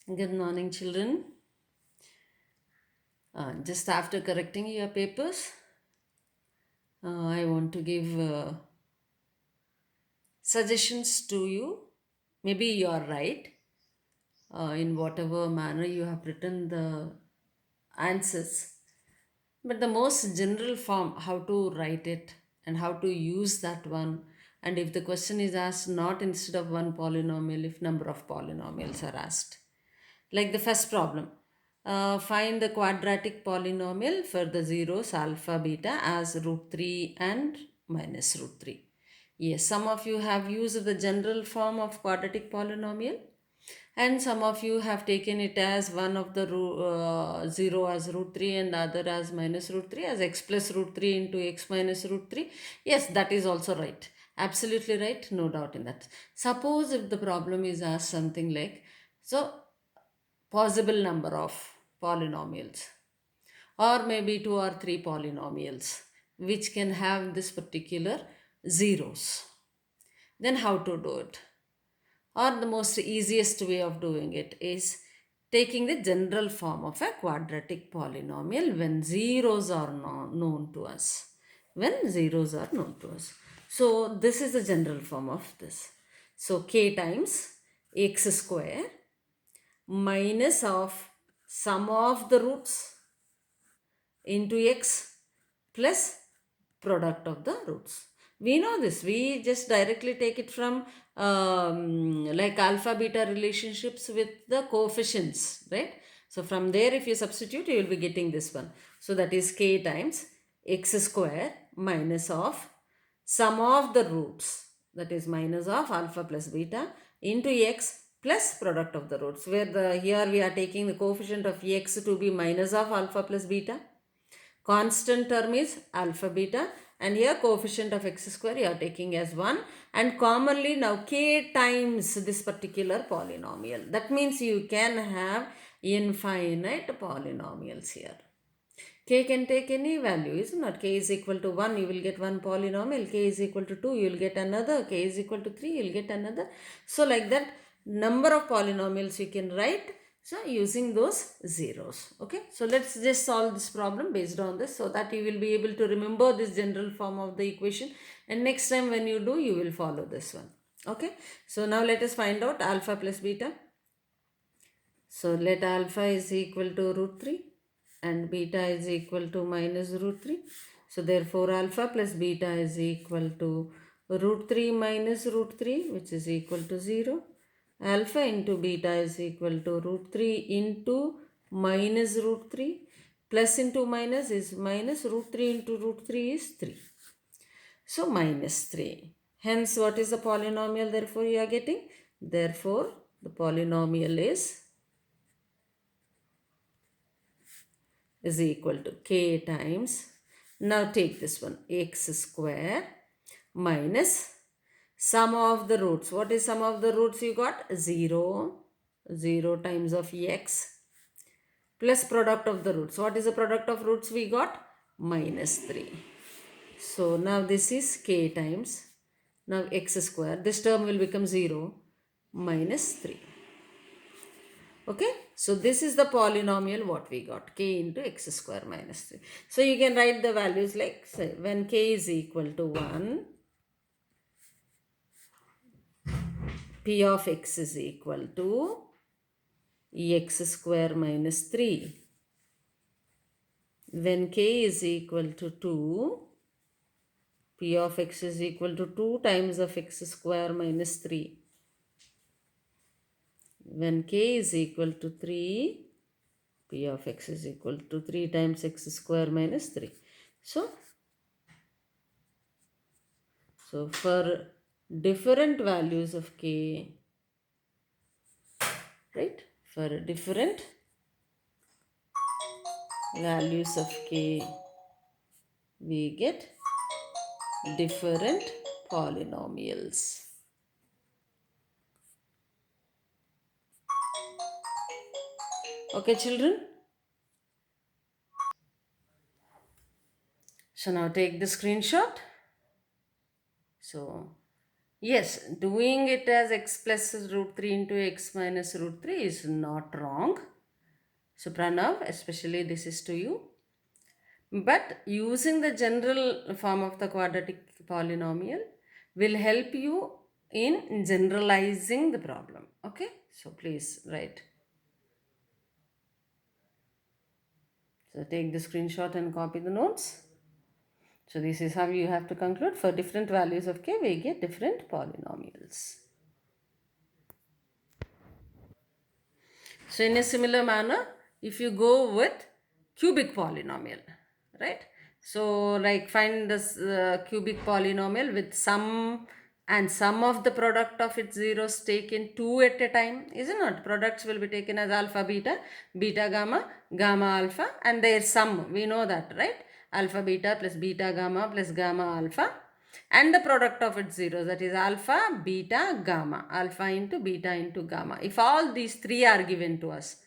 Good morning, children. Just after correcting your papers, I want to give suggestions to you. Maybe you are right in whatever manner you have written the answers, but the most general form, how to write it and how to use that one. And if the question is asked not instead of one polynomial, if number of polynomials are asked. Like the first problem, find the quadratic polynomial for the zeros alpha beta as root 3 and minus root 3. Yes, some of you have used the general form of quadratic polynomial, and some of you have taken it as one of the 0 as root 3 and other as minus root 3 as x plus root 3 into x minus root 3. Yes, that is also right. Absolutely right. No doubt in that. Suppose if the problem is asked something like, so possible number of polynomials, or maybe two or three polynomials which can have this particular zeros, then how to do it? Or the most easiest way of doing it is taking the general form of a quadratic polynomial when zeros are known to us. When zeros are known to us. So this is the general form of this. So k times x square minus of sum of the roots into x plus product of the roots. We know this. We just directly take it from like alpha beta relationships with the coefficients, right? So from there, if you substitute, you will be getting this one. So that is k times x square minus of sum of the roots, that is minus of alpha plus beta into x plus product of the roots, where the here we are taking the coefficient of x to be minus of alpha plus beta. Constant term is alpha beta, and here coefficient of x square you are taking as 1, and commonly now k times this particular polynomial. That means you can have infinite polynomials here. K can take any value, isn't it? K is equal to 1, you will get one polynomial. K is equal to 2, you will get another. K is equal to 3, you will get another. So like that, number of polynomials you can write, so using those zeros. Okay, so let's just solve this problem based on this, so that you will be able to remember this general form of the equation, and next time when you do, you will follow this one. Okay, so now let us find out alpha plus beta. So let alpha is equal to root 3 and beta is equal to minus root 3. So therefore alpha plus beta is equal to root 3 minus root 3, which is equal to 0. Alpha into beta is equal to root 3 into minus root 3. Plus into minus is minus, root 3 into root 3 is 3. So minus 3. Hence what is the polynomial therefore you are getting? Therefore the polynomial is equal to k times, now take this one, x square minus sum of the roots. What is sum of the roots you got? 0. 0 times of x plus product of the roots. What is the product of roots we got? Minus 3. So now this is k times, now x square, this term will become 0 minus 3. Okay, so this is the polynomial what we got, k into x square minus 3. So you can write the values like, say, when k is equal to 1, p of x is equal to x square minus 3. When k is equal to 2, p of x is equal to 2 times of x square minus 3. When k is equal to 3, p of x is equal to 3 times x square minus 3. So for different values of k, right? For different values of k, we get different polynomials. Okay, children? So now take the screenshot. So Yes, doing it as x plus root 3 into x minus root 3 is not wrong. So Pranav, especially this is to you. But using the general form of the quadratic polynomial will help you in generalizing the problem. Okay, so please write. So take the screenshot and copy the notes. So this is how you have to conclude. For different values of k, we get different polynomials. So in a similar manner, if you go with cubic polynomial, right? So like find this cubic polynomial with sum and sum of the product of its zeros taken two at a time, is it not? Products will be taken as alpha beta, beta gamma, gamma alpha, and their sum, we know that, right? Alpha beta plus beta gamma plus gamma alpha, and the product of its zeros, that is alpha, beta, gamma, alpha into beta into gamma. If all these three are given to us,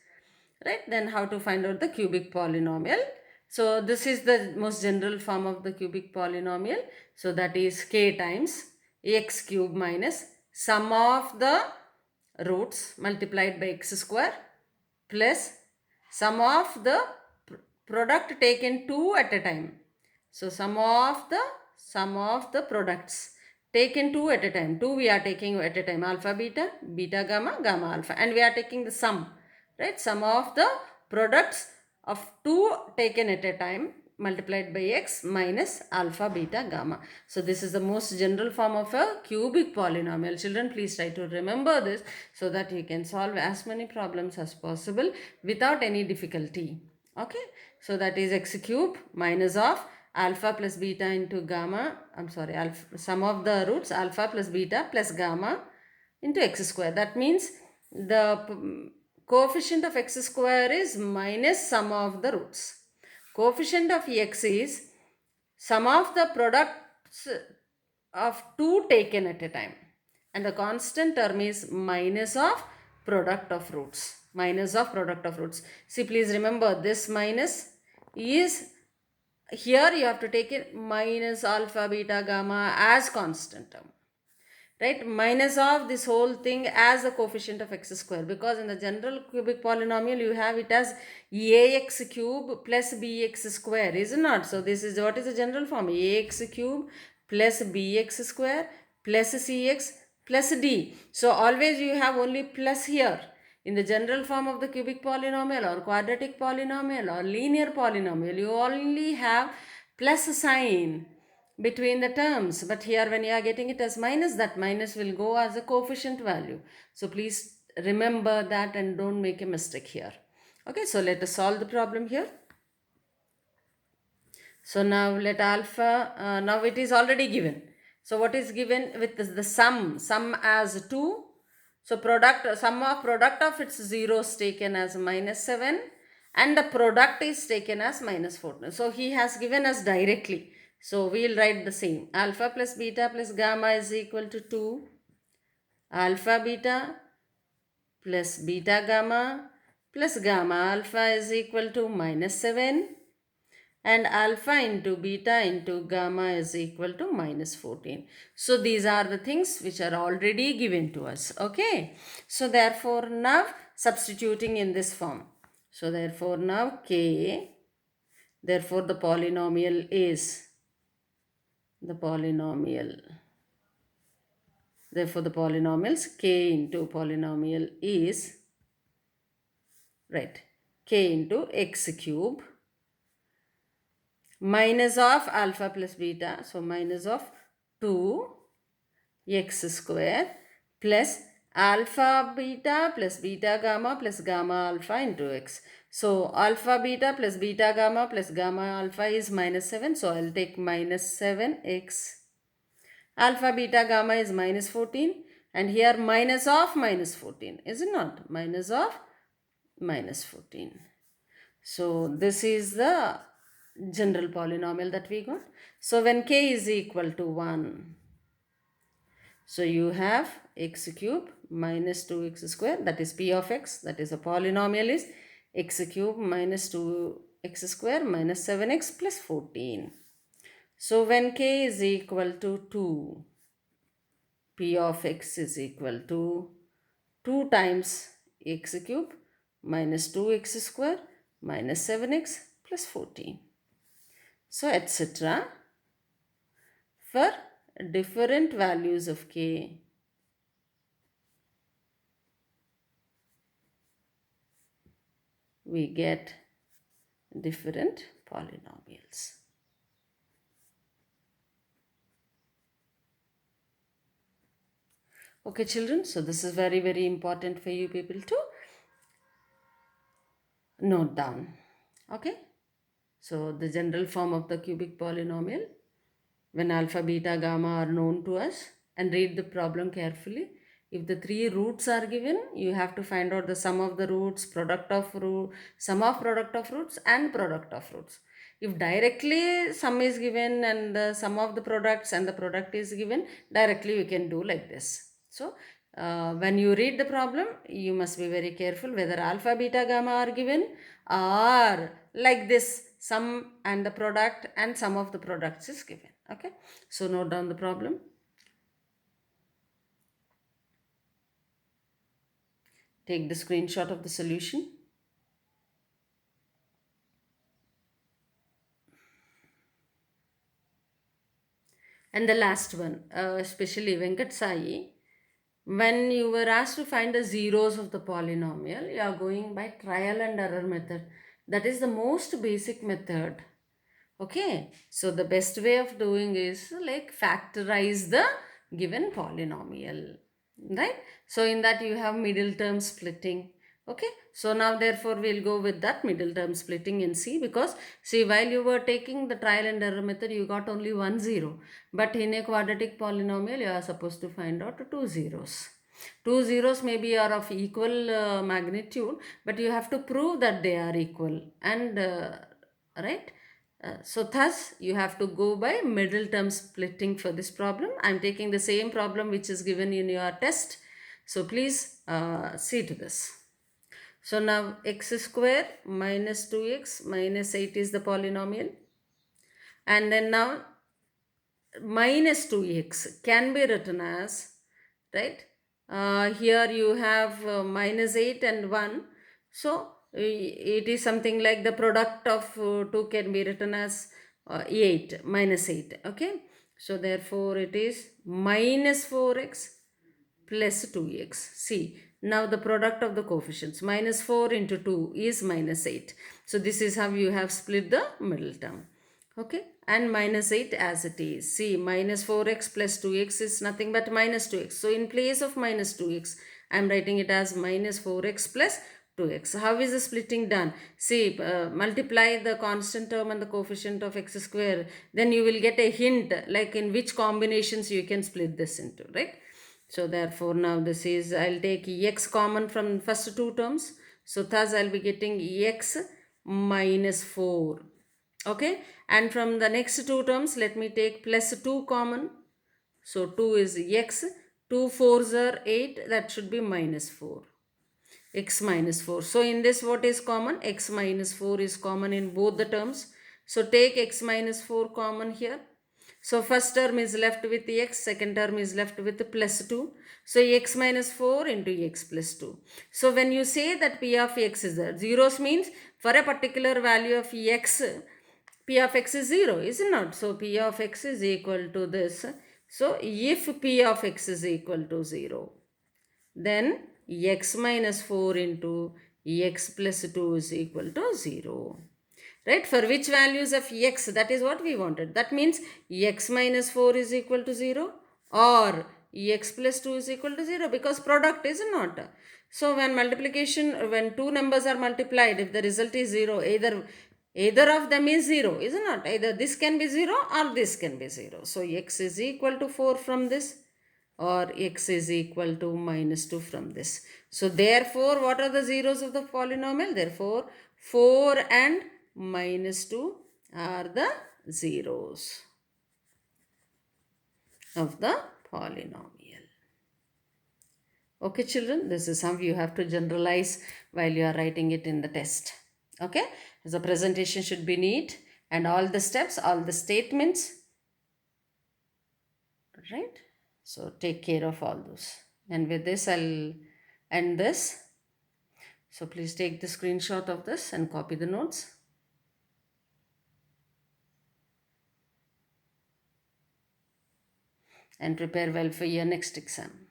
right, then how to find out the cubic polynomial? So this is the most general form of the cubic polynomial. So that is k times x cube minus sum of the roots multiplied by x square plus sum of the product taken two at a time. So sum of the products taken two at a time. Two we are taking at a time, alpha beta, beta gamma, gamma alpha, and we are taking the sum, right? Sum of the products of two taken at a time multiplied by x minus alpha beta gamma. So this is the most general form of a cubic polynomial. Children, please try to remember this so that you can solve as many problems as possible without any difficulty. Okay, so that is x cube minus of alpha plus beta into gamma, I'm sorry, alpha, sum of the roots alpha plus beta plus gamma into x square. That means the coefficient of x square is minus sum of the roots. Coefficient of x is sum of the products of two taken at a time, and the constant term is minus of product of roots. Minus of product of roots. See, please remember this minus is, here you have to take it minus alpha beta gamma as constant term, right? Minus of this whole thing as a coefficient of x square, because in the general cubic polynomial you have it as ax cube plus bx square, is it not? So this is what is the general form, ax cube plus bx square plus cx plus d. So always you have only plus here. In the general form of the cubic polynomial or quadratic polynomial or linear polynomial, you only have plus sign between the terms, but here when you are getting it as minus, that minus will go as a coefficient value. So please remember that and don't make a mistake here. Okay, so let us solve the problem here. So now let alpha, now it is already given. So what is given with the sum as 2. So sum of product of its zeros taken as minus 7 and the product is taken as minus 4. So he has given us directly. So we will write the same. Alpha plus beta plus gamma is equal to 2. Alpha beta plus beta gamma plus gamma alpha is equal to minus 7. And alpha into beta into gamma is equal to minus 14. So these are the things which are already given to us. Okay. So therefore now substituting in this form. So therefore now k, therefore the polynomial is therefore the polynomials k into polynomial is, right, k into x cube minus of alpha plus beta, so minus of 2 x square plus alpha beta plus beta gamma plus gamma alpha into x. So alpha beta plus beta gamma plus gamma alpha is minus 7. So I'll take minus 7x. Alpha beta gamma is minus 14. And here minus of minus 14. Is it not? Minus of minus 14. So this is the general polynomial that we got. So when k is equal to 1, so you have x cube minus 2x square, that is p of x, that is a polynomial is x cube minus 2x square minus 7x plus 14. So when k is equal to 2, P of x is equal to 2 times x cube minus 2x square minus 7x plus 14. So, etc. For different values of k, we get different polynomials. Okay, children, so this is very, very important for you people to note down. Okay, so the general form of the cubic polynomial, when alpha, beta, gamma are known to us, and read the problem carefully. If the three roots are given, you have to find out the sum of the roots, product of root, sum of product of roots and product of roots. If directly sum is given and the sum of the products and the product is given, directly you can do like this. So, when you read the problem, you must be very careful whether alpha, beta, gamma are given or like this, sum and the product and sum of the products is given. Okay, so note down the problem. Take the screenshot of the solution. And the last one, especially Venkat Sai, when you were asked to find the zeros of the polynomial, you are going by trial and error method. That is the most basic method. Okay, so the best way of doing is like factorize the given polynomial, right? So in that you have middle term splitting. Okay, so now therefore we'll go with that middle term splitting and see, because see, while you were taking the trial and error method, you got only 1 0, but in a quadratic polynomial you are supposed to find out 2 zeros. Two zeros maybe are of equal magnitude, but you have to prove that they are equal, and right. So thus you have to go by middle term splitting for this problem. I am taking the same problem which is given in your test. So please see to this. So now x square minus 2x minus 8 is the polynomial. And then now minus 2x can be written as, right? Here you have minus 8 and 1. So it is something like the product of 2 can be written as 8 minus 8. Okay. So therefore it is minus 4x plus 2x. See, now the product of the coefficients, minus 4 into 2 is minus 8. So this is how you have split the middle term. Okay, and minus 8 as it is. See, minus 4x plus 2x is nothing but minus 2x. So in place of minus 2x, I am writing it as minus 4x plus 2x. How is the splitting done? See, multiply the constant term and the coefficient of x square. Then you will get a hint like in which combinations you can split this into, right? So therefore now this is, I'll take x common from first two terms. So thus I'll be getting x minus 4. Okay, and from the next two terms let me take plus 2 common. So 2 is x, 2 4s are 8, that should be minus 4. X minus 4. So in this what is common? X minus 4 is common in both the terms. So take x minus 4 common here. So first term is left with x, second term is left with plus 2. So x minus 4 into x plus 2. So when you say that p of x is there, zeros means for a particular value of x, p of x is 0, is it not? So p of x is equal to this. So if p of x is equal to 0, then x minus 4 into x plus 2 is equal to 0. Right? For which values of x? That is what we wanted. That means x minus 4 is equal to 0 or x plus 2 is equal to 0, because product is not. So when multiplication, when two numbers are multiplied, if the result is 0, either of them is 0, is it not? Either this can be 0 or this can be 0. So x is equal to 4 from this, or x is equal to minus 2 from this. So therefore what are the zeros of the polynomial? Therefore 4 and minus 2 are the zeros of the polynomial. Okay children, this is how you have to generalize while you are writing it in the test. Okay, the presentation should be neat and all the steps, all the statements, right? So take care of all those. And with this, I'll end this. So please take the screenshot of this and copy the notes. And prepare well for your next exam.